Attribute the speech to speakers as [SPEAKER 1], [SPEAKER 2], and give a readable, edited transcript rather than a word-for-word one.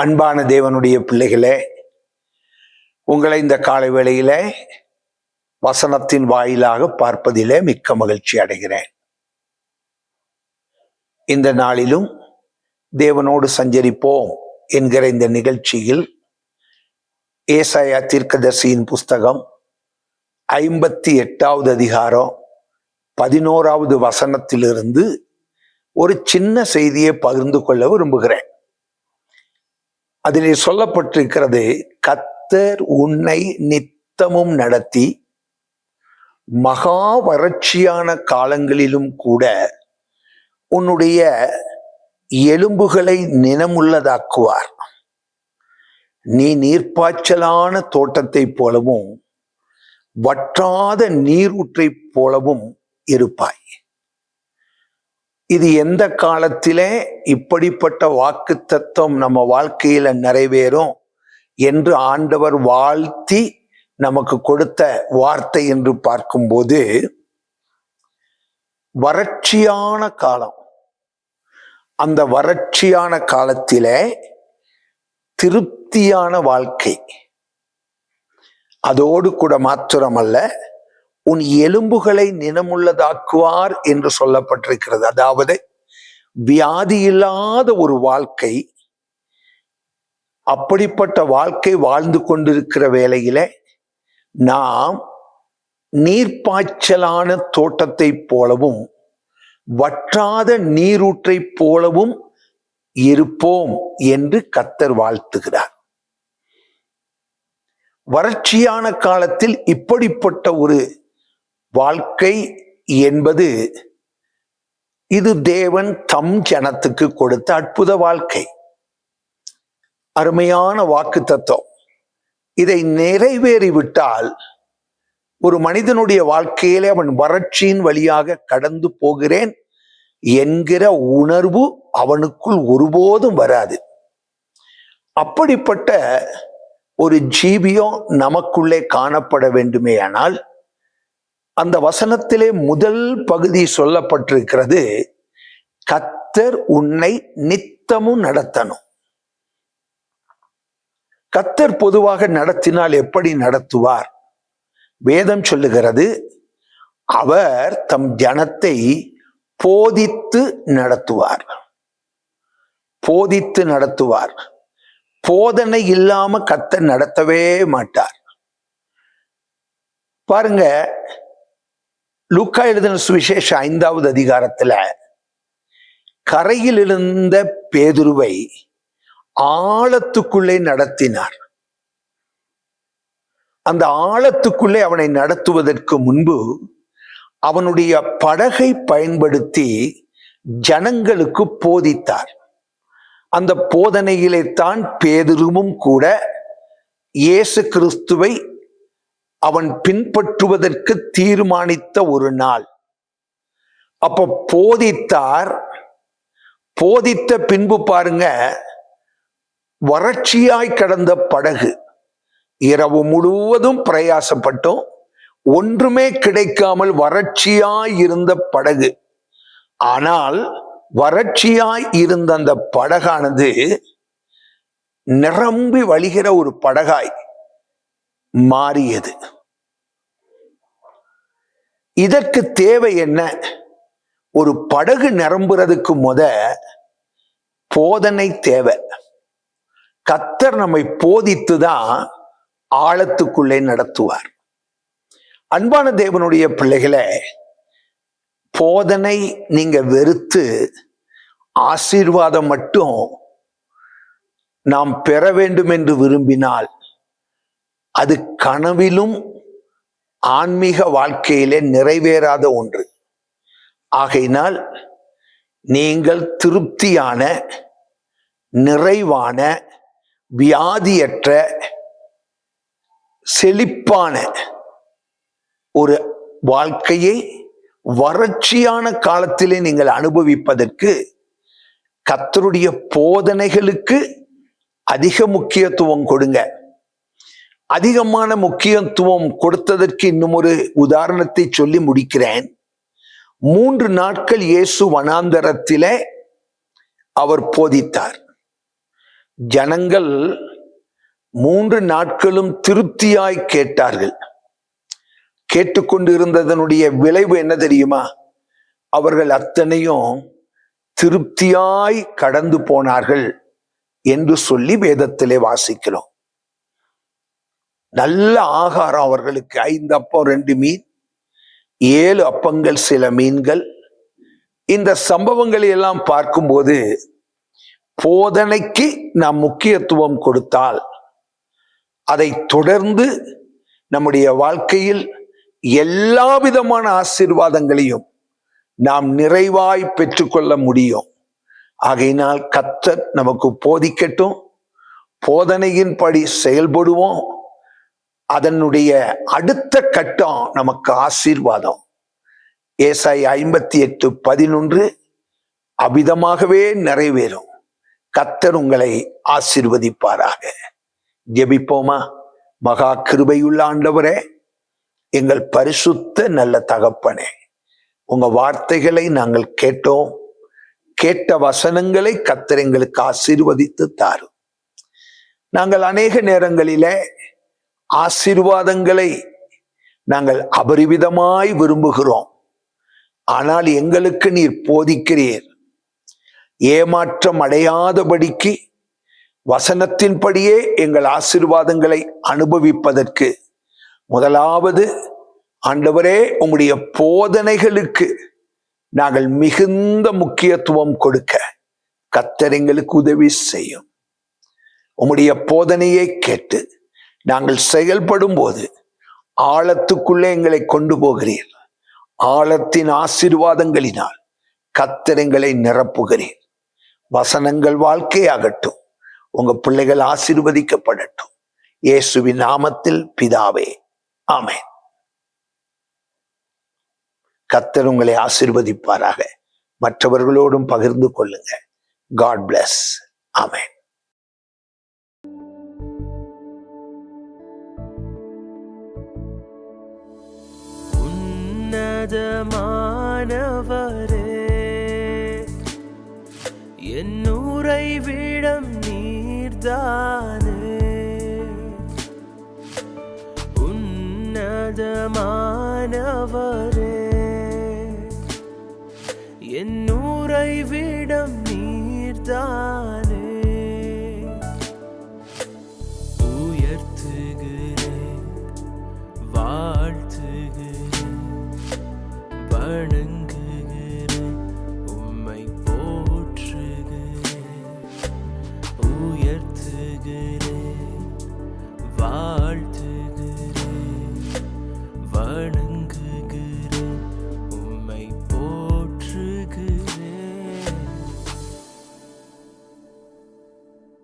[SPEAKER 1] அன்பான தேவனுடைய பிள்ளைகளே, உங்களை இந்த காலை வேளையிலே வசனத்தின் வாயிலாக பார்ப்பதிலே மிக்க மகிழ்ச்சி அடைகிறேன். இந்த நாளிலும் தேவனோடு சஞ்சரிப்போம் என்கிற இந்த நிகழ்ச்சியில் ஏசாயா தீர்க்கதரிசியின் புஸ்தகம் 58வது அதிகாரம் 11வது வசனத்திலிருந்து ஒரு சின்ன செய்தியை பகிர்ந்து கொள்ள விரும்புகிறேன். அதிலே சொல்லப்பட்டிருக்கிறது, கர்த்தர் உன்னை நித்தமும் நடத்தி மகா வறட்சியான காலங்களிலும் கூட உன்னுடைய எலும்புகளை நினமுள்ளதாக்குவார். நீ நீர்ப்பாய்ச்சலான தோட்டத்தை போலவும் வற்றாத நீரூற்றை போலவும் இருப்பாய். இது எந்த காலத்திலே இப்படிப்பட்ட வாக்கு தத்துவம் நம்ம வாழ்க்கையில நிறைவேறும் என்று ஆண்டவர் வாழ்த்தி நமக்கு கொடுத்த வார்த்தை என்று பார்க்கும்போது, வறட்சியான காலம். அந்த வறட்சியான காலத்திலே திருப்தியான வாழ்க்கை. அதோடு கூட மாத்திரமல்ல, உன் எலும்புகளை நினமுள்ளதாக்குவார் என்று சொல்லப்பட்டிருக்கிறது. அதாவது வியாதி இல்லாத ஒரு வாழ்க்கை. அப்படிப்பட்ட வாழ்க்கை வாழ்ந்து கொண்டிருக்கிற வேளையில நாம் நீர்ப்பாய்ச்சலான தோட்டத்தை போலவும் வற்றாத நீரூற்றை போலவும் இருப்போம் என்று கர்த்தர் வாழ்த்துகிறார். வறட்சியான காலத்தில் இப்படிப்பட்ட ஒரு வாழ்க்கை என்பது இது தேவன் தம் ஜனத்துக்கு கொடுத்த அற்புத வாழ்க்கை. அருமையான வாக்கு தத்துவம். இதை நிறைவேறிவிட்டால் ஒரு மனிதனுடைய வாழ்க்கையிலே அவன் வறட்சியின் வழியாக கடந்து போகிறேன் என்கிற உணர்வு அவனுக்குள் ஒருபோதும் வராது. அப்படிப்பட்ட ஒரு ஜீவியம் நமக்குள்ளே காணப்பட வேண்டுமேயானால் அந்த வசனத்திலே முதல் பகுதி சொல்லப்பட்டிருக்கிறது, கர்த்தர் உன்னை நித்தமும் நடத்தணும். கர்த்தர் பொதுவாக நடத்தினால் எப்படி நடத்துவார்? வேதம் சொல்லுகிறது, அவர் தம் ஜனத்தை போதித்து நடத்துவார். போதித்து நடத்துவார். போதனை இல்லாம கர்த்தர் நடத்தவே மாட்டார். பாருங்க, லூக்கா எழுதின சுவிசேஷம் 5வது அதிகாரத்துல கரையில் இருந்த பேதுருவை ஆழத்துக்குள்ளே நடத்தினார். அந்த ஆழத்துக்குள்ளே அவனை நடத்துவதற்கு முன்பு அவனுடைய படகை பயன்படுத்தி ஜனங்களுக்கு போதித்தார். அந்த போதனையிலே தான் பேதுருவும் கூட இயேசு கிறிஸ்துவை அவன் பின்பற்றுவதற்கு தீர்மானித்த ஒரு நாள். அப்ப போதித்தார். போதித்த பின்பு பாருங்க, வறட்சியாய் கடந்த படகு, இரவு முழுவதும் பிரயாசப்பட்டும் ஒன்றுமே கிடைக்காமல் வறட்சியாய் இருந்த படகு. ஆனால் வறட்சியாய் இருந்த அந்த படகானது நிரம்பி வழிகிற ஒரு படகாய் மாறியது. இதற்கு தேவை என்ன? ஒரு படகு நிரம்புறதுக்கு போதனை தேவை. கர்த்தர் நம்மை போதித்துதான் ஆழத்துக்குள்ளே நடத்துவார். அன்பான தேவனுடைய பிள்ளைகளே, போதனை நீங்க வெறுத்து ஆசீர்வாதம் மட்டும் நாம் பெற வேண்டும் என்று விரும்பினால் அது கனவிலும் ஆன்மீக வாழ்க்கையிலே நிறைவேறாத ஒன்று. ஆகையினால் நீங்கள் திருப்தியான, நிறைவான, வியாதியற்ற, செழிப்பான ஒரு வாழ்க்கையை வறட்சியான காலத்திலே நீங்கள் அனுபவிப்பதற்கு கர்த்தருடைய போதனைகளுக்கு அதிக முக்கியத்துவம் கொடுங்க. அதிகமான முக்கியத்துவம் கொடுத்ததற்கு இன்னும் ஒரு உதாரணத்தை சொல்லி முடிக்கிறேன். 3 நாட்கள் இயேசு வனாந்தரத்திலே அவர் போதித்தார். ஜனங்கள் 3 நாட்களும் திருப்தியாய் கேட்டார்கள். கேட்டுக்கொண்டிருந்ததனுடைய விளைவு என்ன தெரியுமா? அவர்கள் அத்தனையும் திருப்தியாய் கடந்து போனார்கள் என்று சொல்லி வேதத்திலே வாசிக்கிறோம். நல்ல ஆகாரம் அவர்களுக்கு. 5 அப்பம் 2 மீன், 7 அப்பங்கள் சில மீன்கள். இந்த சம்பவங்களை எல்லாம் பார்க்கும்போது போதனைக்கு நாம் முக்கியத்துவம் கொடுத்தால் அதை தொடர்ந்து நம்முடைய வாழ்க்கையில் எல்லா விதமான ஆசீர்வாதங்களையும் நாம் நிறைவாய் பெற்றுக்கொள்ள முடியும். ஆகையினால் கர்த்தர் நமக்கு போதிக்கட்டும், போதனையின்படி செயல்படுவோம். அதனுடைய அடுத்த கட்டம் நமக்கு ஆசீர்வாதம். ஏசாயா 58:11 அபிதமாகவே நிறைவேறும். கர்த்தர் உங்களை ஆசீர்வதிப்பாராக. ஜெபிப்போமா? மகா கிருபையுள்ள ஆண்டவரே, எங்கள் பரிசுத்த நல்ல தகப்பனே, உங்க வார்த்தைகளை நாங்கள் கேட்டோம். கேட்ட வசனங்களை கர்த்தர் எங்களுக்கு ஆசீர்வதித்து தாரும். நாங்கள் அநேக நேரங்களிலே ஆசீர்வாதங்களை நாங்கள் அபரிவிதமாய் விரும்புகிறோம். ஆனால் எங்களுக்கு நீர் போதிக்கிறீர், ஏமாற்றம் அடையாதபடிக்கு வசனத்தின்படியே எங்கள் ஆசீர்வாதங்களை அனுபவிப்பதற்கு முதலாவது ஆண்டவரே, உம்முடைய போதனைகளுக்கு நாங்கள் மிகுந்த முக்கியத்துவம் கொடுக்க கர்த்தர் எங்களுக்கு உதவி செய்யும். உம்முடைய போதனையை கேட்டு நாங்கள் செயல்படும் போது ஆழத்துக்குள்ளே எங்களை கொண்டு போகிறீர். ஆழத்தின் ஆசீர்வாதங்களினால் கர்த்தர் எங்களை நிரப்புகிறீர். வசனங்கள் வாழ்க்கையாகட்டும். உங்க பிள்ளைகள் ஆசீர்வதிக்கப்படட்டும். இயேசுவின் நாமத்தில் பிதாவே, ஆமென். கர்த்தர் உங்களை ஆசீர்வதிப்பாராக. மற்றவர்களோடும் பகிர்ந்து கொள்ளுங்க. God bless. ஆமென்.
[SPEAKER 2] உன்னதமானவரே, என் உறைவிடம் நீர்தானே. உன்னதமானவரே, என் உறைவிடம் நீர்தானே. உயர்த்துகிறேன், வாழ்த்துகிறேன், வணங்குகிறேன்.